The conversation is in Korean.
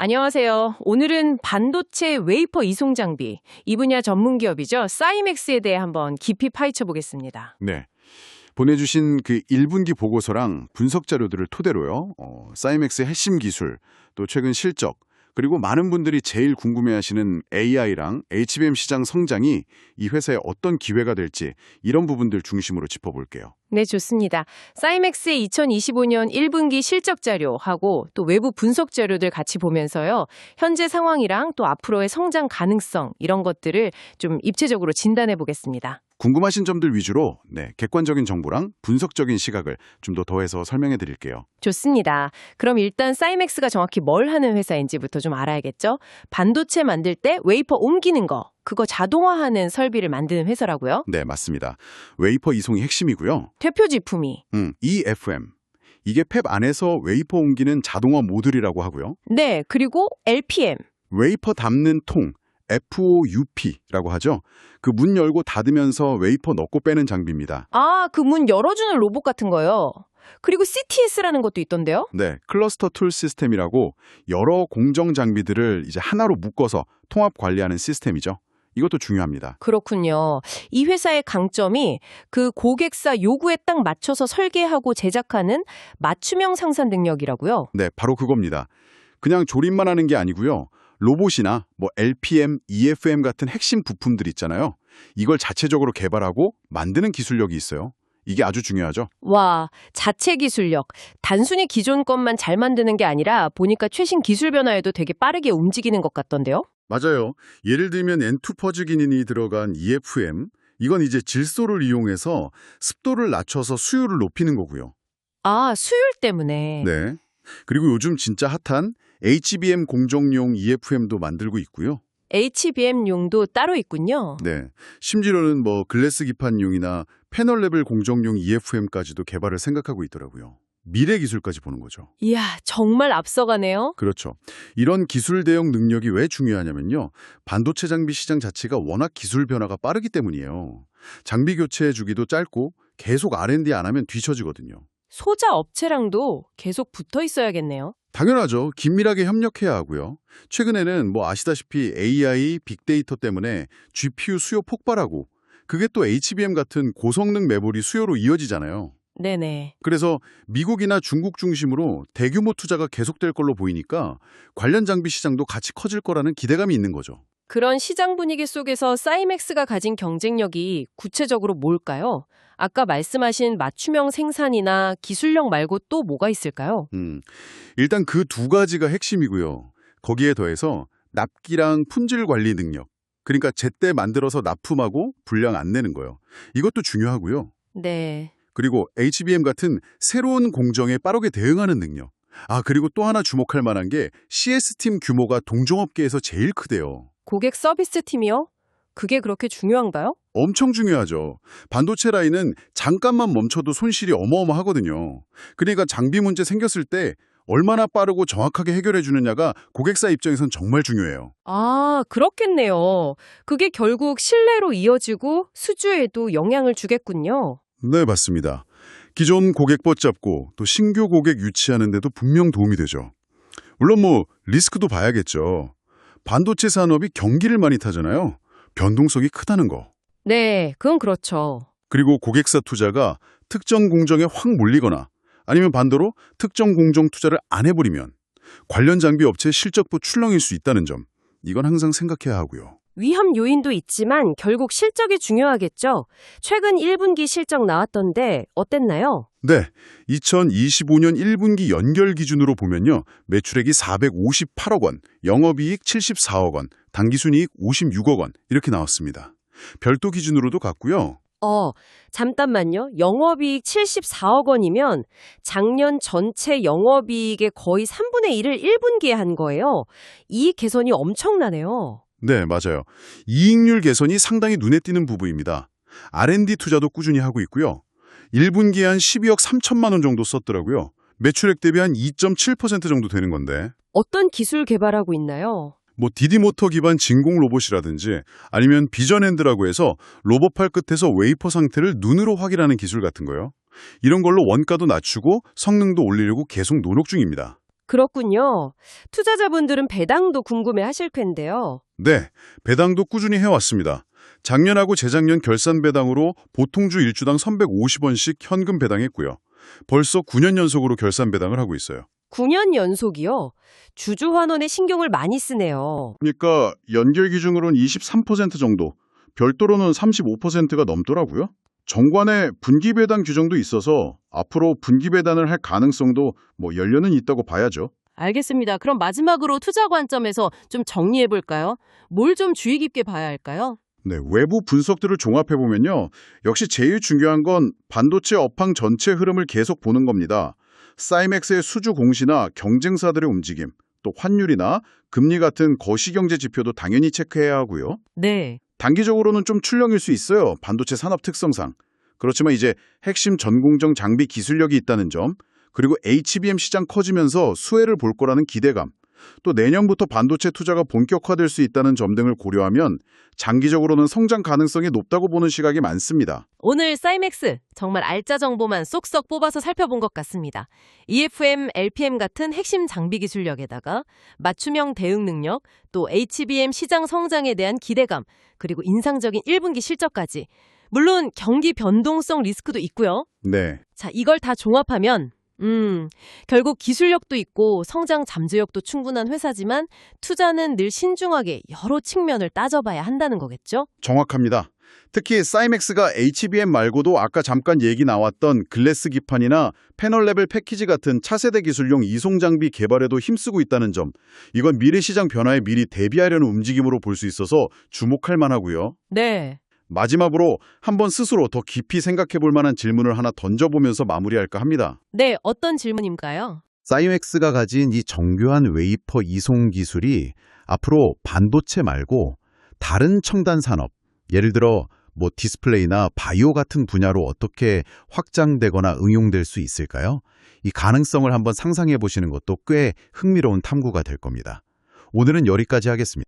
안녕하세요. 오늘은 반도체 웨이퍼 이송 장비, 이 분야 전문 기업이죠. 사이맥스에 대해 한번 깊이 파헤쳐 보겠습니다. 네. 보내주신 그 1분기 보고서랑 분석 자료들을 토대로요. 사이맥스의 핵심 기술, 또 최근 실적, 그리고 많은 분들이 제일 궁금해하시는 AI랑 HBM 시장 성장이 이 회사에 어떤 기회가 될지 이런 부분들 중심으로 짚어볼게요. 네, 좋습니다. 사이맥스의 2025년 1분기 실적 자료하고 또 외부 분석 자료들 같이 보면서요. 현재 상황이랑 또 앞으로의 성장 가능성 이런 것들을 좀 입체적으로 진단해 보겠습니다. 궁금하신 점들 위주로 객관적인 정보랑 분석적인 시각을 좀 더 더해서 설명해 드릴게요. 좋습니다. 그럼 일단 사이맥스가 정확히 뭘 하는 회사인지부터 좀 알아야겠죠? 반도체 만들 때 웨이퍼 옮기는 거, 그거 자동화하는 설비를 만드는 회사라고요? 네, 맞습니다. 웨이퍼 이송이 핵심이고요. 대표 제품이 EFM. 이게 팹 안에서 웨이퍼 옮기는 자동화 모듈이라고 하고요. 네, 그리고 LPM. 웨이퍼 담는 통, FOUP라고 하죠. 그 문 열고 닫으면서 웨이퍼 넣고 빼는 장비입니다. 아, 그 문 열어주는 로봇 같은 거요. 그리고 CTS라는 것도 있던데요? 네, 클러스터 툴 시스템이라고 여러 공정 장비들을 이제 하나로 묶어서 통합 관리하는 시스템이죠. 이것도 중요합니다. 그렇군요. 이 회사의 강점이 그 고객사 요구에 딱 맞춰서 설계하고 제작하는 맞춤형 생산 능력이라고요. 네, 바로 그겁니다. 그냥 조립만 하는 게 아니고요. 로봇이나 LPM, EFM 같은 핵심 부품들 있잖아요. 이걸 자체적으로 개발하고 만드는 기술력이 있어요. 이게 아주 중요하죠. 와, 자체 기술력. 단순히 기존 것만 잘 만드는 게 아니라 보니까 최신 기술 변화에도 되게 빠르게 움직이는 것 같던데요? 맞아요. 예를 들면 N2 퍼즈 기능이 들어간 EFM, 이건 이제 질소를 이용해서 습도를 낮춰서 수율을 높이는 거고요. 아, 수율 때문에. 네. 그리고 요즘 진짜 핫한 HBM 공정용 EFM도 만들고 있고요. HBM용도 따로 있군요. 네. 심지어는 글래스 기판용이나 패널 레벨 공정용 EFM까지도 개발을 생각하고 있더라고요. 미래 기술까지 보는 거죠. 이야, 정말 앞서가네요. 그렇죠. 이런 기술 대응 능력이 왜 중요하냐면요. 반도체 장비 시장 자체가 워낙 기술 변화가 빠르기 때문이에요. 장비 교체 주기도 짧고 계속 R&D 안 하면 뒤처지거든요. 소자 업체랑도 계속 붙어 있어야겠네요. 당연하죠. 긴밀하게 협력해야 하고요. 최근에는 아시다시피 AI, 빅데이터 때문에 GPU 수요 폭발하고 그게 또 HBM 같은 고성능 메모리 수요로 이어지잖아요. 네네. 그래서 미국이나 중국 중심으로 대규모 투자가 계속될 걸로 보이니까 관련 장비 시장도 같이 커질 거라는 기대감이 있는 거죠. 그런 시장 분위기 속에서 사이맥스가 가진 경쟁력이 구체적으로 뭘까요? 아까 말씀하신 맞춤형 생산이나 기술력 말고 또 뭐가 있을까요? 일단 그 두 가지가 핵심이고요. 거기에 더해서 납기랑 품질 관리 능력. 그러니까 제때 만들어서 납품하고 불량 안 내는 거요. 이것도 중요하고요. 네. 그리고 HBM 같은 새로운 공정에 빠르게 대응하는 능력. 그리고 또 하나 주목할 만한 게 CS팀 규모가 동종업계에서 제일 크대요. 고객 서비스 팀이요? 그게 그렇게 중요한가요? 엄청 중요하죠. 반도체 라인은 잠깐만 멈춰도 손실이 어마어마하거든요. 그러니까 장비 문제 생겼을 때 얼마나 빠르고 정확하게 해결해 주느냐가 고객사 입장에선 정말 중요해요. 아, 그렇겠네요. 그게 결국 신뢰로 이어지고 수주에도 영향을 주겠군요. 네, 맞습니다. 기존 고객 뻗잡고 또 신규 고객 유치하는 데도 분명 도움이 되죠. 물론 리스크도 봐야겠죠. 반도체 산업이 경기를 많이 타잖아요. 변동성이 크다는 거. 네, 그건 그렇죠. 그리고 고객사 투자가 특정 공정에 확 몰리거나 아니면 반대로 특정 공정 투자를 안 해버리면 관련 장비 업체의 실적도 출렁일 수 있다는 점. 이건 항상 생각해야 하고요. 위험 요인도 있지만 결국 실적이 중요하겠죠. 최근 1분기 실적 나왔던데 어땠나요? 네, 2025년 1분기 연결 기준으로 보면요. 매출액이 458억 원, 영업이익 74억 원, 당기순이익 56억 원 이렇게 나왔습니다. 별도 기준으로도 같고요. 잠깐만요. 영업이익 74억 원이면 작년 전체 영업이익의 거의 3분의 1을 1분기에 한 거예요. 이익 개선이 엄청나네요. 네, 맞아요. 이익률 개선이 상당히 눈에 띄는 부분입니다. R&D 투자도 꾸준히 하고 있고요. 1분기에 한 12억 3천만 원 정도 썼더라고요. 매출액 대비 한 2.7% 정도 되는 건데. 어떤 기술 개발하고 있나요? 디디모터 기반 진공 로봇이라든지 아니면 비전핸드라고 해서 로봇팔 끝에서 웨이퍼 상태를 눈으로 확인하는 기술 같은 거요. 이런 걸로 원가도 낮추고 성능도 올리려고 계속 노력 중입니다. 그렇군요. 투자자분들은 배당도 궁금해하실 텐데요. 네, 배당도 꾸준히 해왔습니다. 작년하고 재작년 결산 배당으로 보통주 1주당 350원씩 현금 배당했고요. 벌써 9년 연속으로 결산 배당을 하고 있어요. 9년 연속이요? 주주 환원에 신경을 많이 쓰네요. 그러니까 연결 기준으로는 23% 정도, 별도로는 35%가 넘더라고요. 정관에 분기 배당 규정도 있어서 앞으로 분기 배당을 할 가능성도 열려는 있다고 봐야죠. 알겠습니다. 그럼 마지막으로 투자 관점에서 좀 정리해 볼까요? 뭘 좀 주의 깊게 봐야 할까요? 네, 외부 분석들을 종합해보면요. 역시 제일 중요한 건 반도체 업황 전체 흐름을 계속 보는 겁니다. 사이맥스의 수주 공시나 경쟁사들의 움직임, 또 환율이나 금리 같은 거시경제 지표도 당연히 체크해야 하고요. 네. 단기적으로는 좀 출렁일 수 있어요. 반도체 산업 특성상. 그렇지만 이제 핵심 전공정 장비 기술력이 있다는 점, 그리고 HBM 시장 커지면서 수혜를 볼 거라는 기대감, 또 내년부터 반도체 투자가 본격화될 수 있다는 점 등을 고려하면 장기적으로는 성장 가능성이 높다고 보는 시각이 많습니다. 오늘 사이맥스 정말 알짜 정보만 쏙쏙 뽑아서 살펴본 것 같습니다. EFM, LPM 같은 핵심 장비 기술력에다가 맞춤형 대응 능력, 또 HBM 시장 성장에 대한 기대감, 그리고 인상적인 1분기 실적까지. 물론 경기 변동성 리스크도 있고요. 네. 자, 이걸 다 종합하면 결국 기술력도 있고 성장 잠재력도 충분한 회사지만 투자는 늘 신중하게 여러 측면을 따져봐야 한다는 거겠죠? 정확합니다. 특히 사이맥스가 HBM 말고도 아까 잠깐 얘기 나왔던 글래스 기판이나 패널 레벨 패키지 같은 차세대 기술용 이송 장비 개발에도 힘쓰고 있다는 점, 이건 미래 시장 변화에 미리 대비하려는 움직임으로 볼 수 있어서 주목할 만하고요. 네. 마지막으로 한번 스스로 더 깊이 생각해 볼 만한 질문을 하나 던져보면서 마무리할까 합니다. 네, 어떤 질문인가요? 사이맥스가 가진 이 정교한 웨이퍼 이송 기술이 앞으로 반도체 말고 다른 첨단 산업, 예를 들어 디스플레이나 바이오 같은 분야로 어떻게 확장되거나 응용될 수 있을까요? 이 가능성을 한번 상상해 보시는 것도 꽤 흥미로운 탐구가 될 겁니다. 오늘은 여기까지 하겠습니다.